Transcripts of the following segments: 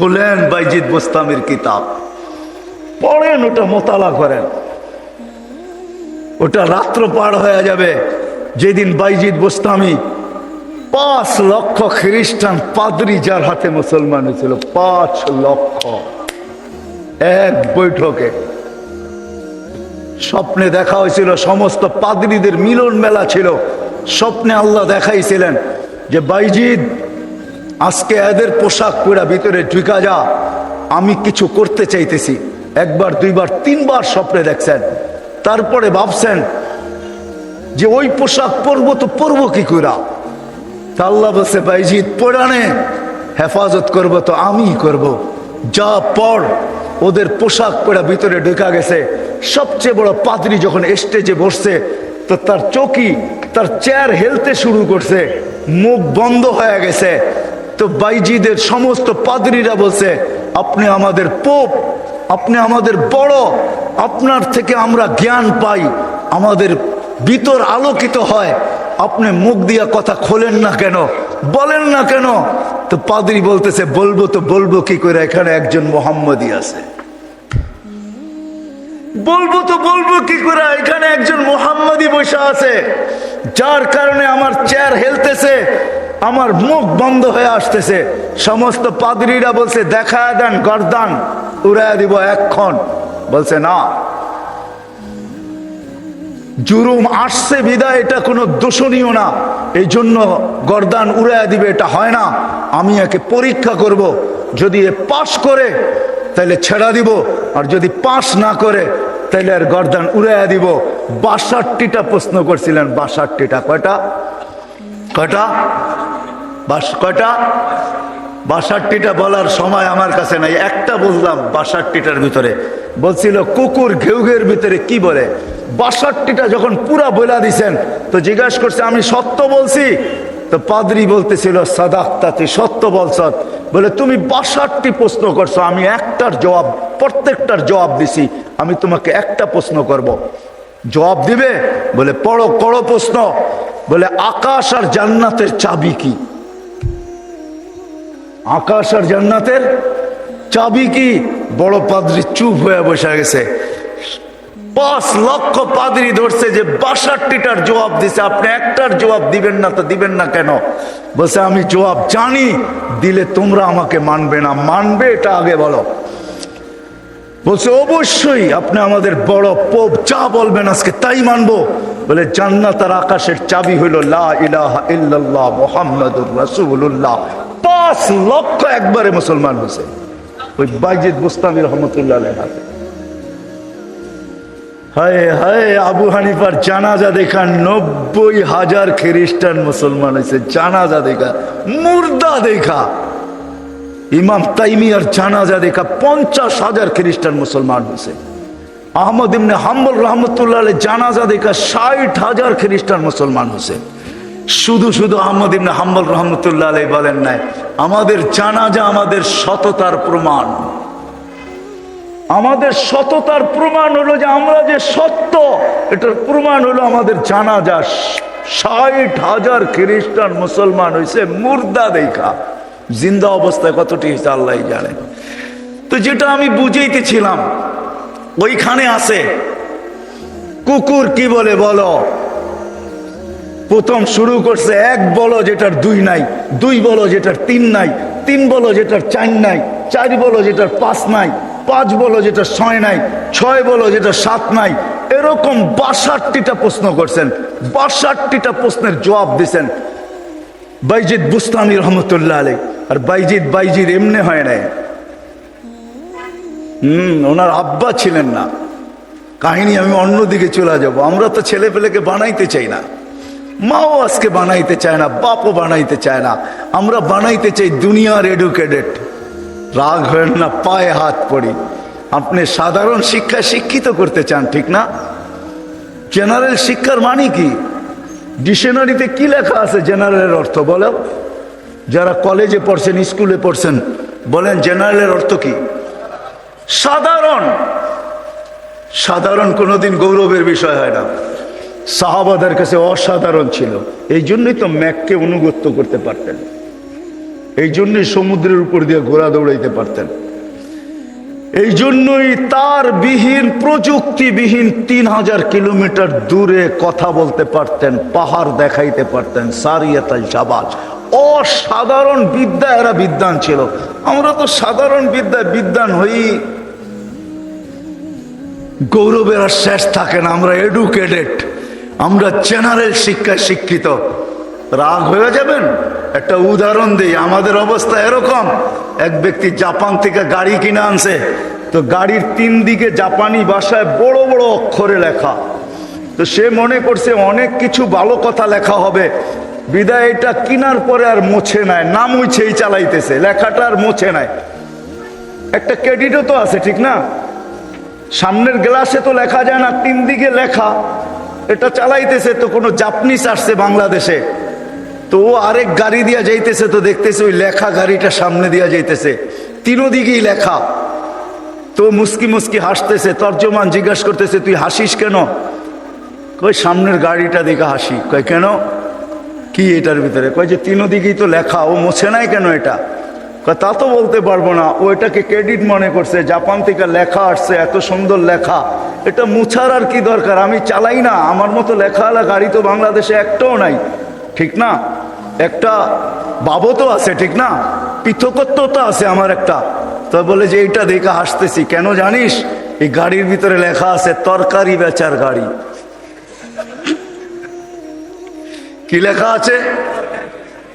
খুলেন বাইজিদ বোস্তামির কিতাব, পড়েন, ওটা মোতালা করেন। ওটা রাত্র পার হয়ে যাবে যেদিন বাইজিদ বোস্তামি 5 লক্ষ খ্রিস্টান পাদ্রী যার হাতে মুসলমান হয়েছিল, 5 লক্ষ এক বৈঠকে। স্বপ্নে দেখা হয়েছিল, সমস্ত পাদ্রীদের মিলন মেলা ছিল। স্বপ্নে আল্লাহ দেখাইছিলেন যে বাইজিদ আজকে এদের পোশাক পরা ভিতরে ঢুকা যা, আমি কিছু করতে চাইতেছি। একবার, দুইবার, 3বার স্বপ্নে দেখছেন। তারপরে ভাবছেন যে ওই পোশাক পরবো তো পরবো কি করে। আল্লাহ বলছে বাইজিদ পরানে হেফাজত করব তো আমি করব, যা পর। ওদের পোশাক পরা ভিতরে ঢুকা গেছে। সবচেয়ে বড় পাদ্রী যখন স্টেজে বসছে তো তার চৌকি, তার চেয়ার হেলতে শুরু করছে, মুখ বন্ধ হয়ে গেছে। তো বাইজিদের সমস্ত পাদ্রীরা বলছে আপনি আমাদের পোপ, আপনি আমাদের বড়, আপনার থেকে আমরা জ্ঞান পাই, আমাদের ভিতর আলোকিত হয়, আপনি মুখ দিয়া কথা খোলেন না কেন, বলেন না কেন। তো পাদ্রী বলতেছে বলবো তো বলবো কি করে, এখানে একজন মোহাম্মদী আছে। বলবো তো বলবো কি করে, এখানে একজন মোহাম্মদী বসে আছে, যার কারণে আমার চেয়ার হেলতেছে, আমার মুখ বন্ধ হয়ে আসতেছে। সমস্ত পাদ্রীরা বলছে দেখা দেন, গর্দান উড়াইয়া দিব এক্ষণ। বলছে না, জুরুম আসছে বিদায় এটা কোনো দোষণীয় না, এই জন্য গর্দান উড়াইয়া দিবে এটা হয় না। আমি একে পরীক্ষা করব, যদি এ পাশ করে তাহলে ছেড়া দিব, আর যদি পাশ না করে তাহলে আর গর্দান উড়াইয়া দিব। 62টা প্রশ্ন করছিলেন। 62টা কয়টা? কয়টা? কয়টা? 62টা বলার সময় আমার কাছে নাই, একটা বললাম 62টার ভিতরে। বলছিল কুকুর ঘেউঘের ভিতরে কি বলে। 62টা যখন পুরা বলা দিছেন তো জিজ্ঞাসা করছে আমি সত্য বলছি। তো পাদ্রী বলতেছিল সাদাক্তা, তুই সত্য বলছ। বলে তুমি 62টি প্রশ্ন করছো, আমি একটার জবাব, প্রত্যেকটার জবাব দিছি, আমি তোমাকে একটা প্রশ্ন করব, জবাব দিবে? বলে পড়ো, করো প্রশ্ন। বলে আকাশ আর জান্নাতের চাবি কি? আকাশ আর জান্নাতের চাবি কি? বড় পাদ্রী চুপ হয়ে বসে গেছে। 5 লক্ষ পাদ্রী ধরছে যে 62টার জবাব দিছে, আপনি একটার জবাব দিবেন না, তো দিবেন না কেন? বলছে আমি জবাব জানি, দিলে তোমরা আমাকে মানবে না, মানবে এটা আগে বলো। বলছে অবশ্যই আপনি আমাদের বড় পোপ, যা বলবেন আজকে তাই মানবো। বলে জান্নাত আর আকাশের চাবি হইল লা ইলাহা ইল্লাল্লাহ মুহাম্মাদুর রাসূলুল্লাহ। 5 লক্ষ একবারে মুসলমান হয়েছে ওই বাইজিদ বোস্তামি রহমতুল্লাহ আলাইহি হাতে। হায় হায়, আবু হানিফার জানাজা দেখা 90,000 খ্রিস্টান মুসলমান হয়েছে। জানাজা দেখা, মুর্দা দেখা। ইমাম তাইমিয়ার জানাজা দেখা 50,000 খ্রিস্টান মুসলমান হয়েছে। আহমদ ইবনে হাম্বল রহমতুল্লাহ আলাইহি জানাজা দেখা 60,000 খ্রিস্টান মুসলমান হয়েছে। শুধু শুধু আহমদ ইবনে হাম্বল রহমতুল্লাহ আলাইহি বলেন নাই আমাদের জানাজা আমাদের সততার প্রমাণ। আমাদের সততার প্রমাণ হলো যে আমরা যে সত্য, এটার প্রমাণ হলো আমাদের জানাজা। 60,000 খ্রিস্টান মুসলমান হয়েছে মুর্দা দেখা। জিন্দা অবস্থায় কতটি হয়েছে আল্লাহ জানে। তো যেটা আমি বুঝাইতেছিলাম, ওইখানে আছে কুকুর কি বলে বলো। প্রথম শুরু করছে 1 বলো যেটার 2 নাই, 2 বলো যেটার 3 নাই, 3 বলো যেটার 4 নাই, 4 বলো যেটার 5 নাই, 5 বলো যেটা 6 নাই, 6 বলো যেটা 7 নাই। এরকম 62টা প্রশ্ন করছেন। 62টা প্রশ্নের জবাব দিছেন বাইজিদ বুস্তামি রহমতুল্লাহ আলাইহি। আর বাইজিদ এমনি হয় নাই। ওনার আব্বা ছিলেন না। কাহিনী আমি অন্যদিকে চলে যাব। আমরা তো ছেলে পেলেকে বানাইতে চাই না, মাও আজকে বানাইতে চায় না, বাপও বানাইতে চায় না। আমরা বানাইতে চাই দুনিয়ার এডুকেটেড। রাগ হয় না, পায়ে হাত পড়ি। আপনি সাধারণ শিক্ষায় শিক্ষিত করতে চান, ঠিক না? জেনারেল শিক্ষার মানে কি? ডিকশনারিতে কি লেখা আছে জেনারেলের অর্থ বলো? যারা কলেজে পড়ছেন, স্কুলে পড়ছেন, বলেন জেনারেলের অর্থ কি? সাধারণ। সাধারণ কোনোদিন গৌরবের বিষয় হয় না। সাহাবাদের কাছে অসাধারণ ছিল, এই জন্যই তো ম্যাককে অনুগত্য করতে পারতেন। এই জন্যই সমুদ্রের উপর দিয়ে ঘোড়া দৌড়াইতে পারতেন। এই জন্যই তার বিহীন, প্রযুক্তিবিহীন 3000 কিলোমিটার দূরে কথা বলতে পারতেন, পাহাড় দেখাইতে পারতেন। সারিয়াতাল জাবাল, অসাধারণ বিদ্যা, এরা বিদ্বান ছিল। আমরা তো সাধারণ বিদ্যায় বিদ্বান হই, গৌরবের আর শেষ থাকে না। আমরা এডুকেটেড, আমরা জেনারেল শিক্ষায় শিক্ষিত। রাগ হয়ে যাবেন? একটা উদাহরণ দিই। আমাদের অবস্থা এরকম, এক ব্যক্তি জাপান থেকে গাড়ি কিনে আনছে, তো গাড়ির 3 দিকে জাপানি ভাষায় বড় বড় অক্ষরে লেখা। তো সে মনে করছে অনেক কিছু ভালো কথা লেখা হবে, বিদায় এটা কিনার পরে আর মোছে নাই, না মুছেই চালাইতেছে, লেখাটা আর মোছে নাই। একটা ক্রেডিটও তো আছে, ঠিক না? সামনের গ্লাসে তো লেখা যায় না, 3 দিকে লেখা, এটা চালাইতেছে। তো কোনো জাপানিজ আসছে বাংলাদেশে, তো ও আরেক গাড়ি দিয়া যাইতেছে, তো দেখতেছে ওই লেখা গাড়িটা সামনে দিয়া যাইতেছে, 3 দিকেই লেখা। তো মুস্কি মুস্কি হাসতেছে। তর্জমান জিজ্ঞাসা করতেছে, তুই হাসিস কেন? কই সামনের গাড়িটা দেখে হাসি। কয় কেন, কি এটার ভিতরে? কয় যে 3 দিকেই তো লেখা, ও মোছে নাই কেন এটা? কয় তা তো বলতে পারবো না, ও এটাকে ক্রেডিট মনে করছে, জাপান থেকে লেখা আসছে, এত সুন্দর লেখা, এটা মুছার আর কি দরকার? আমি চালাই না, আমার মতো লেখাওয়ালা গাড়ি তো বাংলাদেশে একটাও নাই, ঠিক না? একটা বাবতও আছে, ঠিক না? পৃথকত্ব তো আছে আমার একটা। তো বলে যে এইটা দেখে হাসতেছি কেন জানিস? এই গাড়ির ভিতরে লেখা আছে তরকারি বেচার গাড়ি। কি লেখা আছে?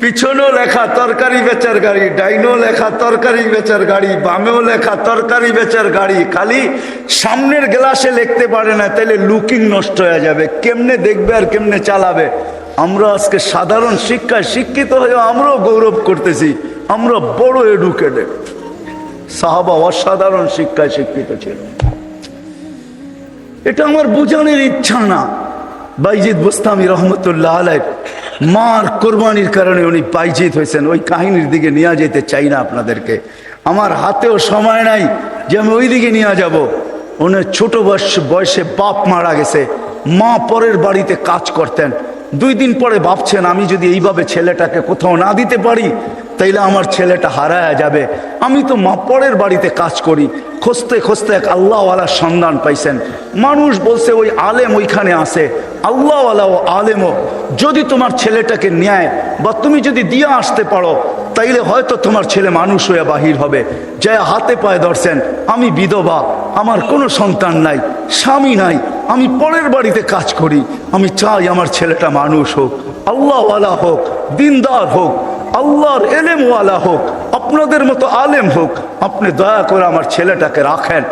পিছনেও লেখা তরকারি বেচার গাড়ি, ডাইনেও লেখা তরকারি বেচার গাড়ি, বামেও লেখা তরকারি বেচার গাড়ি। খালি সামনের গ্লাসে লিখতে পারে না, তাইলে লুকিং নষ্ট হয়ে যাবে, কেমনে দেখবে আর কেমনে চালাবে। আমরা আজকে সাধারণ শিক্ষায় শিক্ষিত হয়ে আমরাও গৌরব করতেছি, আমরা বড় এডুকেটেড। সাহাবা অসাধারণ শিক্ষায় শিক্ষিত ছিল। এটা আমার বোঝানোর ইচ্ছা না। বাইজিদ বুস্তামি রহমতুল্লাহ আলাইহ মার কোরবানির কারণে উনি বাইজিদ হয়েছেন, ওই কাহিনীর দিকে নিয়ে যেতে চাই না আপনাদেরকে। আমার হাতেও সময় নাই যে আমি ওই দিকে নিয়ে যাব। উনি ছোট বয়সে বাপ মারা গেছে, মা পরের বাড়িতে কাজ করতেন। 2 দিন পরে ভাবছেন, আমি যদি এইভাবে ছেলেটাকে কোথাও না দিতে পারি তাইলে আমার ছেলেটা হারায়া যাবে। আমি তো মা পরের বাড়িতে কাজ করি। খুঁজতে খুঁজতে এক আল্লাহওয়ালার সন্ধান পাইছেন। মানুষ বলছে ওই আলেম ওইখানে আছে, আল্লাহওয়ালা ও আলেমও। যদি তোমার ছেলেটাকে নেয় বা তুমি যদি দিয়ে আসতে পারো তাইলে হয়তো তোমার ছেলে মানুষ হয়ে বাহির হবে। যা হাতে পায়ে ধরছেন, আমি বিধবা, আমার কোনো সন্তান নাই, স্বামী নাই, আমি পরের বাড়িতে কাজ করি, আমি চাই আমার ছেলেটা মানুষ হোক, আল্লাহওয়ালা হোক, দিনদার হোক, আল্লাহর এলেমওয়ালা হোক, আপনাদের মতো আলেম হোক। আপনি দয়া করে আমার ছেলেটাকে রাখেন।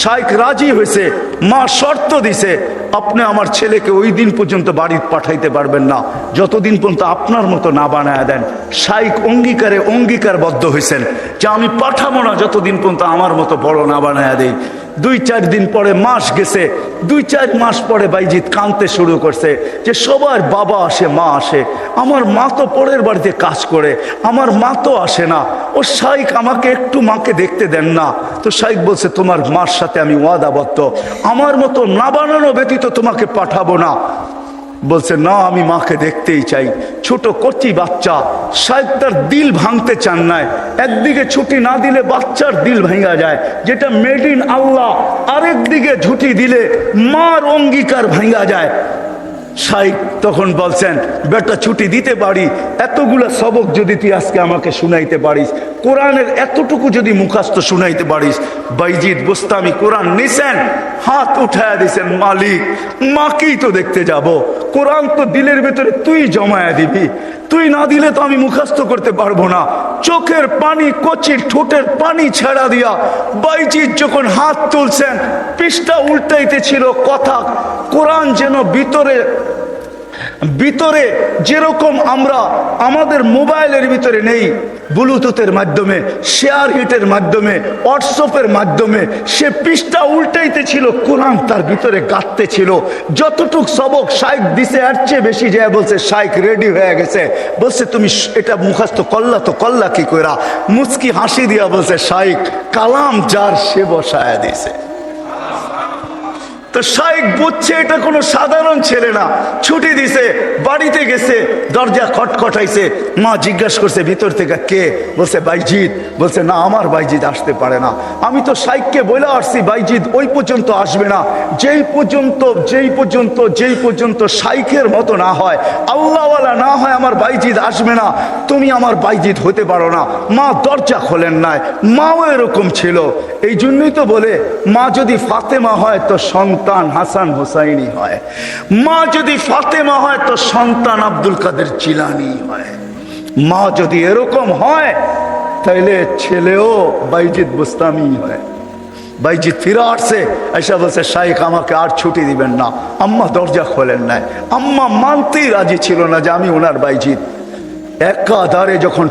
শাইখ রাজি হয়েছে, মা শর্ত দিছে, আপনি আমার ছেলেকে ওই দিন পর্যন্ত বাড়িতে পাঠাইতে পারবেন না যতদিন পর্যন্ত আপনার মতো না বানায় দেন। শাইখ অঙ্গীকারবদ্ধ হয়েছেন যে আমি পাঠাবো না যতদিন পর্যন্ত আমার মতো বড় না বানায় দেই। 2-4 দিন পরে মাস গেছে, 2-4 মাস পরে বাইজিদ কাঁদতে শুরু করছে যে সবার বাবা আসে, মা আসে, আমার মা তো পরের বাড়িতে কাজ করে, আমার মা তো আসে না। ও শাইখ আমাকে একটু মাকে দেখতে দেন না। তো শাইখ বলছে, তোমার মার সাথে আমি ওয়াদাবদ্ধ, আমার মতো না বানানো ব্যতীত তোমাকে পাঠাবো না। বলছে না, আমি মাকে দেখতেই চাই। ছোট কচি বাচ্চা, শাইখ তার দিল ভাঙতে চান নাই। একদিকে ছুটি না দিলে বাচ্চার দিল ভেঙে যায়, যেটা মেড ইন আল্লাহ। আরেকদিকে ছুটি দিলে মার অঙ্গীকার ভেঙে যায়। শাইখ তখন বলছেন, বেটা ছুটি দিতে পারি, এতগুলা সবক যদি তুই আজকে আমাকে শুনাইতে পারিস, কোরআনের এতটুকু যদি মুখস্থ শুনাইতে পারিস। বাইজিদ বুস্তামি কোরআন নিছেন, হাত উঠায়া দিছেন, মালিক মাকেই তো দেখতে যাব, কোরআন তো দিলের ভেতরে তুই জমায়া দিবি, তুই না দিলে তো আমি মুখস্থ করতে পারবো না। চোখের পানি, কচির ঠোঁটের পানি ছেড়া দিয়া বাইজিদ যখন হাত তুলছেন, পৃষ্ঠা উল্টাইতে ছিল কথা। কোরআন যেন ভিতরে যেরকম আমরা আমাদের মোবাইলের ভিতরে নেই, ব্লুটুথের মাধ্যমে, শেয়ার হিটের মাধ্যমে, হোয়াটসঅ্যাপের মাধ্যমে সে পৃষ্ঠা উল্টাইতে ছিল, কোরআন তার ভিতরে গাঁথতে ছিল। যতটুক সবক শাইখ দিছে এর চেয়ে বেশি যায় বলছে শাইখ রেডি হয়ে গেছে। বলছে তুমি এটা মুখস্থ করলা, তো করলা কি কইরা? মুচকি হাসি দিয়া বলছে, শাইখ কালাম যার সে বসায়া দিছে। তো তো শাইখ বুঝছে এটা কোনো সাধারণ ছেলে না, ছুটি দিছে, বাড়িতে গেছে, দরজা খটখটাইছে। মা জিজ্ঞাসা করছে ভিতর থেকে কে? বলছে বাইজিৎ। বলছে না, আমার বাইজিৎ আসতে পারে না। আমি তো শাইখকে বলে আসছি বাইজিৎ ওই পর্যন্ত আসবে না, যেই পর্যন্ত শাইখের মতো না হয়, আল্লাহওয়ালা না হয়, আমার বাইজিৎ আসবে না। তুমি আমার বাইজিৎ হতে পারো না। মা দরজা খোলেন নাই। মাও এরকম ছিল। এই জন্যই তো বলে মা যদি ফাতেমা হয় তো সন্তান হাসান হোসাইনি হয়, মা যদি ফাতেমা হয় তো সন্তান আব্দুল কাদের জিলানি হয়। মা যদি এরকম হয় তাইলে ছেলেও বাইজিৎ বুস্তামি হয়। বাইজিৎ ফিরে আসছে, এসে বলছে শাইখ আমাকে আর ছুটি দিবেন না। আম্মা দরজা খোলেন নাই। আম্মা মানতেই রাজি ছিল না যে আমি ওনার বাইজিৎ। একাধারে যখন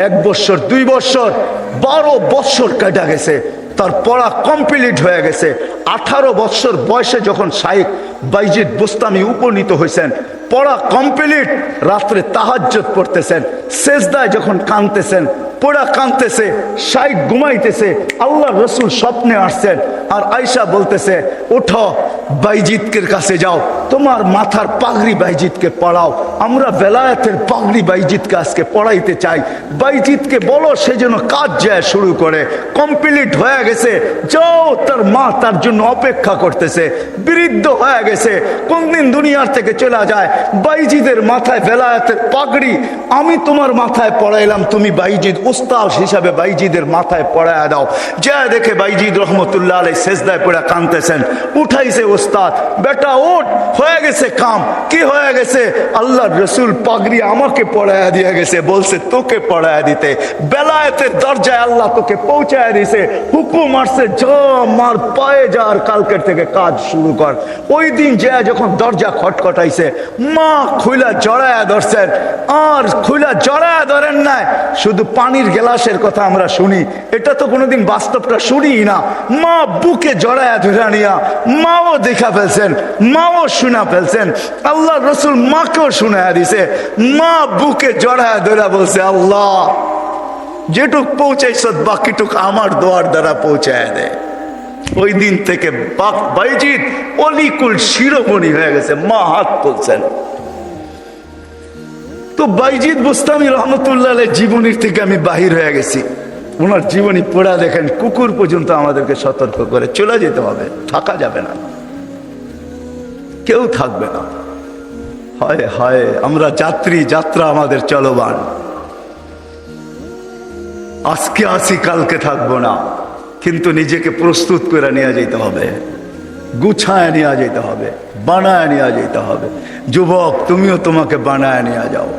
1 বছর 2 বছর 12 বছর কেটে গেছে, তার পড়া কমপ্লিট হয়ে গেছে। 18 বছর বয়সে যখন শাইখ বাইজিৎ বুস্তামি উপনীত হয়েছেন, পড়া কমপ্লিট, রাত্রে তাহাজ্জুদ পড়তেছেন, সেজদায় যখন কাঁদতেছেন, পড়া কাঁদতেছে, শাইখ ঘুমাইতেছে, আল্লাহ রসুল স্বপ্নে আসছেন। আর আয়েশা বলতেছে ওঠো বাইজিৎকের কাছে যাও, তোমার মাথার পাগড়ি বাইজিৎকে পড়াও, আমরা বেলায়েতের পাগড়ি বাইজিৎকে আজকে পড়াইতে চাই। বাইজিৎকে বলো সে যেন কাজ যায় শুরু করে। কমপ্লিট হয়ে গেছে, যাও। তার মা তার জন্য অপেক্ষা করতেছে, বৃদ্ধ হয়ে গেছে, কোনদিন দুনিয়ার থেকে চলে যায়। বাইজিদের মাথায় বেলায়েতের পাগড়ি আমি তোমার মাথায় পড়াইলাম, তুমি বাইজিদ উস্তাদ হিসাবে বাইজিদের মাথায় পড়ায় দাও। যা দেখে বাইজিদ রহমতুল্লাহ আলাইহি সেজদায় পড়ে কাঁদতেছেন। উঠাইছে উস্তাদ, বেটা ওঠ, হয়ে গেছে কাম। কি হয়ে গেছে? আল্লাহর রসুল পাগড়ি আমাকে পড়ায় দিয়ে গেছে, বলছে তোকে পড়ায় দিতে। বেলায়েতের দরজায় আল্লাহ তোকে পৌঁছায় দিছে, হুকুম আসছে যা মার পায়ে যা, আর কালকের থেকে কাজ শুরু কর। ওই দিন যা যখন দরজা খটখটাইছে, মা খুইলা জড়ায়া ধরছেন। আর খুইলা জড়ায়া ধরেন নাই, শুধু পানির গ্লাসের কথা আমরা শুনি, এটা তো কোনোদিন বাস্তবটা শুনি না। মা বুকে জড়ায়া ধরে নিয়া মাও দেখা ফেলছেন, মাও শোনা ফেলছেন। আল্লাহ রসুল মাকেও শোনায়া দিছে। মা বুকে জড়ায়া ধরে বলছে আল্লাহ যেটুক পৌঁছাইছ বাকিটুক আমার দোয়ার দ্বারা পৌঁছায় দেয়। ওই দিন থেকে বাইজিদ অলিকুল শিরোমণি হয়ে গেছে। মা হাত তুলছেন। তো বাইজিদ বুস্তামি রহমতুল্লাহ আলাইহির জীবনীর থেকে আমি বাহির হয়ে গেছি। ওনার জীবনী পড়া দেখেন, কুকুর পর্যন্ত আমাদেরকে সতর্ক করে চলে যেতে হবে, থাকা যাবে না, কেউ থাকবে না। হায় হায়, আমরা যাত্রী, যাত্রা আমাদের চলমান। আজকে আসি কালকে থাকবো না, কিন্তু নিজেকে প্রস্তুত করে নিয়ে যেতে হবে, গুছায় নিয়ে যেতে হবে, বানায় নিয়ে যেতে হবে। যুবক তুমিও তোমাকে বানায় নিয়ে যাও।